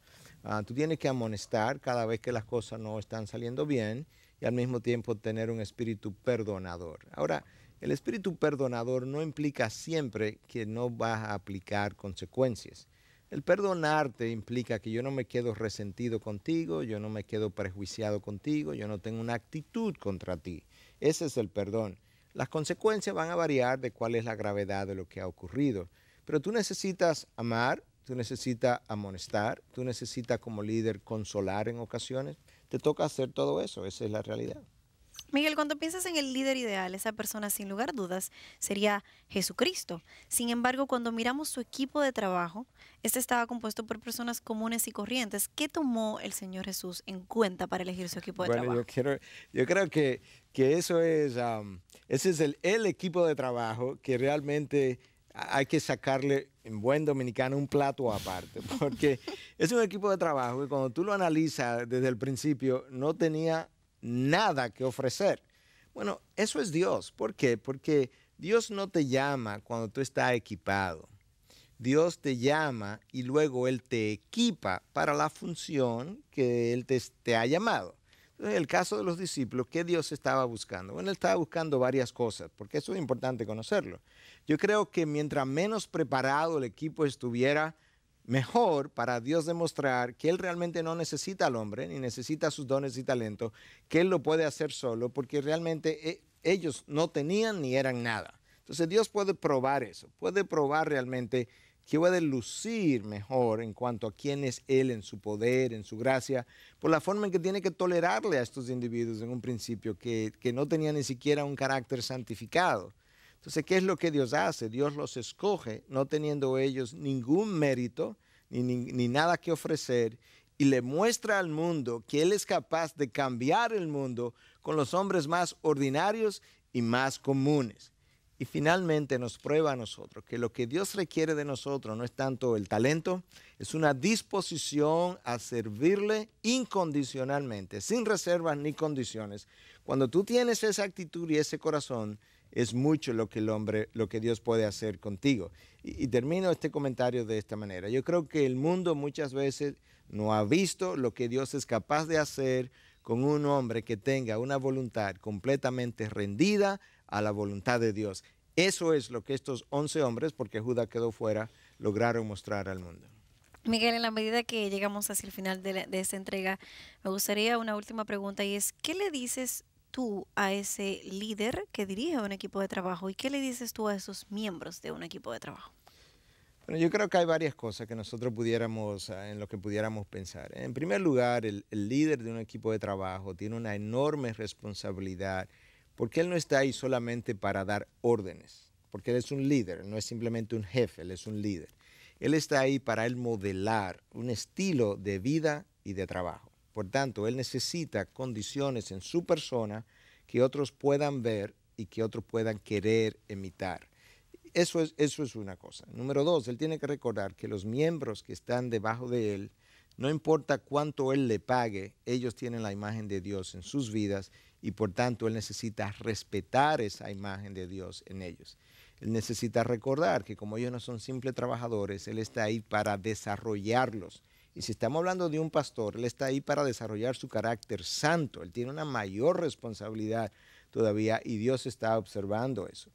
Tú tienes que amonestar cada vez que las cosas no están saliendo bien, y al mismo tiempo tener un espíritu perdonador. Ahora, el espíritu perdonador no implica siempre que no vas a aplicar consecuencias. El perdonarte implica que yo no me quedo resentido contigo, yo no me quedo prejuiciado contigo, yo no tengo una actitud contra ti. Ese es el perdón. Las consecuencias van a variar de cuál es la gravedad de lo que ha ocurrido, pero tú necesitas amar, tú necesitas amonestar, tú necesitas como líder consolar en ocasiones. Te toca hacer todo eso, esa es la realidad. Miguel, cuando piensas en el líder ideal, esa persona sin lugar a dudas sería Jesucristo. Sin embargo, cuando miramos su equipo de trabajo, este estaba compuesto por personas comunes y corrientes. ¿Qué tomó el Señor Jesús en cuenta para elegir su equipo de trabajo? Yo creo que eso es, ese es el equipo de trabajo que realmente hay que sacarle, en buen dominicano, un plato aparte, porque es un equipo de trabajo que cuando tú lo analizas desde el principio no tenía nada que ofrecer. Bueno, eso es Dios. ¿Por qué? Porque Dios no te llama cuando tú estás equipado. Dios te llama y luego Él te equipa para la función que Él te ha llamado. En el caso de los discípulos, ¿qué Dios estaba buscando? Bueno, Él estaba buscando varias cosas, porque eso es importante conocerlo. Yo creo que mientras menos preparado el equipo estuviera, mejor para Dios demostrar que Él realmente no necesita al hombre, ni necesita sus dones y talentos, que Él lo puede hacer solo, porque realmente ellos no tenían ni eran nada. Entonces Dios puede probar eso, puede probar realmente que puede lucir mejor en cuanto a quién es Él en su poder, en su gracia, por la forma en que tiene que tolerarle a estos individuos en un principio que no tenían ni siquiera un carácter santificado. Entonces, ¿qué es lo que Dios hace? Dios los escoge, no teniendo ellos ningún mérito ni nada que ofrecer, y le muestra al mundo que Él es capaz de cambiar el mundo con los hombres más ordinarios y más comunes. Y finalmente nos prueba a nosotros que lo que Dios requiere de nosotros no es tanto el talento, es una disposición a servirle incondicionalmente, sin reservas ni condiciones. Cuando tú tienes esa actitud y ese corazón, es mucho lo que Dios puede hacer contigo. Y termino este comentario de esta manera. Yo creo que el mundo muchas veces no ha visto lo que Dios es capaz de hacer con un hombre que tenga una voluntad completamente rendida a la voluntad de Dios. Eso es lo que estos 11 hombres, porque Judas quedó fuera, lograron mostrar al mundo. Miguel, en la medida que llegamos hacia el final de esta entrega, me gustaría una última pregunta, y es, ¿qué le dices tú a ese líder que dirige un equipo de trabajo y qué le dices tú a esos miembros de un equipo de trabajo? Bueno, yo creo que hay varias cosas que nosotros en lo que pudiéramos pensar. En primer lugar, el líder de un equipo de trabajo tiene una enorme responsabilidad, porque él no está ahí solamente para dar órdenes, porque él es un líder, no es simplemente un jefe, él es un líder. Él está ahí para él modelar un estilo de vida y de trabajo. Por tanto, él necesita condiciones en su persona que otros puedan ver y que otros puedan querer imitar. Eso es una cosa. Número dos, él tiene que recordar que los miembros que están debajo de él, no importa cuánto él le pague, ellos tienen la imagen de Dios en sus vidas y por tanto él necesita respetar esa imagen de Dios en ellos. Él necesita recordar que como ellos no son simples trabajadores, él está ahí para desarrollarlos. Y si estamos hablando de un pastor, él está ahí para desarrollar su carácter santo. Él tiene una mayor responsabilidad todavía y Dios está observando eso.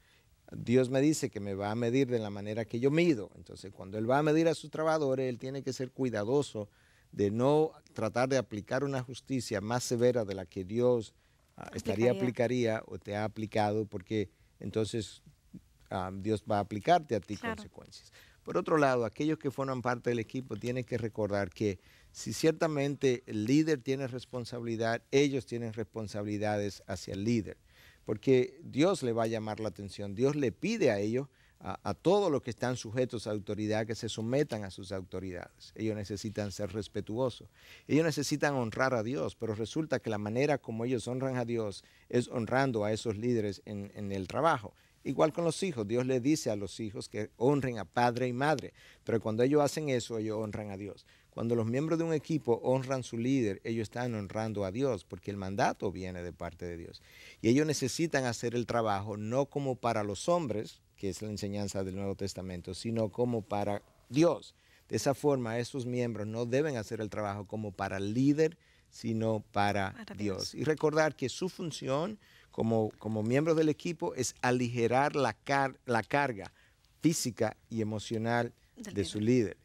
Dios me dice que me va a medir de la manera que yo mido. Entonces, cuando él va a medir a sus trabajadores, él tiene que ser cuidadoso de no tratar de aplicar una justicia más severa de la que Dios aplicaría o te ha aplicado, porque entonces Dios va a aplicarte a ti consecuencias. Por otro lado, aquellos que forman parte del equipo tienen que recordar que si ciertamente el líder tiene responsabilidad, ellos tienen responsabilidades hacia el líder, porque Dios le va a llamar la atención. Dios le pide a ellos, a todos los que están sujetos a autoridad, que se sometan a sus autoridades. Ellos necesitan ser respetuosos. Ellos necesitan honrar a Dios, pero resulta que la manera como ellos honran a Dios es honrando a esos líderes en el trabajo. Igual con los hijos, Dios le dice a los hijos que honren a padre y madre, pero cuando ellos hacen eso, ellos honran a Dios. Cuando los miembros de un equipo honran a su líder, ellos están honrando a Dios, porque el mandato viene de parte de Dios. Y ellos necesitan hacer el trabajo no como para los hombres, que es la enseñanza del Nuevo Testamento, sino como para Dios. De esa forma, esos miembros no deben hacer el trabajo como para el líder, sino para Dios. Y recordar que su función como miembros del equipo es aligerar la carga física y emocional de su líder.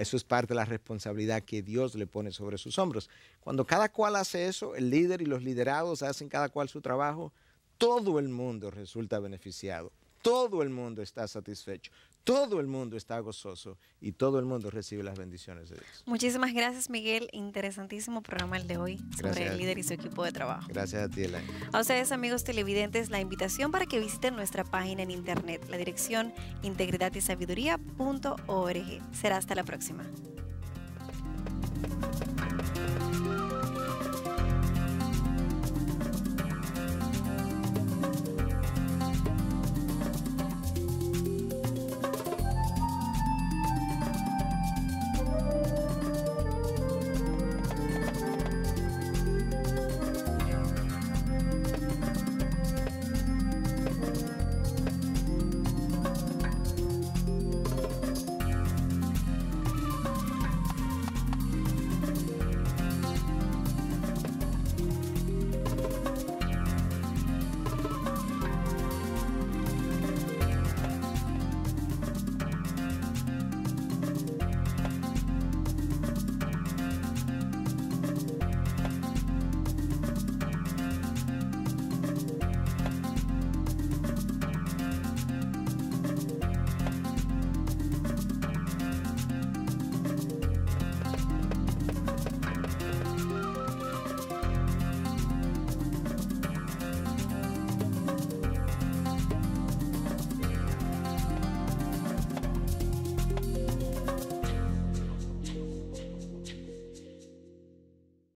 Eso es parte de la responsabilidad que Dios le pone sobre sus hombros. Cuando cada cual hace eso, el líder y los liderados hacen cada cual su trabajo, todo el mundo resulta beneficiado. Todo el mundo está satisfecho, todo el mundo está gozoso y todo el mundo recibe las bendiciones de Dios. Muchísimas gracias, Miguel. Interesantísimo programa el de hoy sobre el líder y su equipo de trabajo. Gracias a ti, Elaine. A ustedes, amigos televidentes, la invitación para que visiten nuestra página en internet, la dirección integridadysabiduría.org. Será hasta la próxima.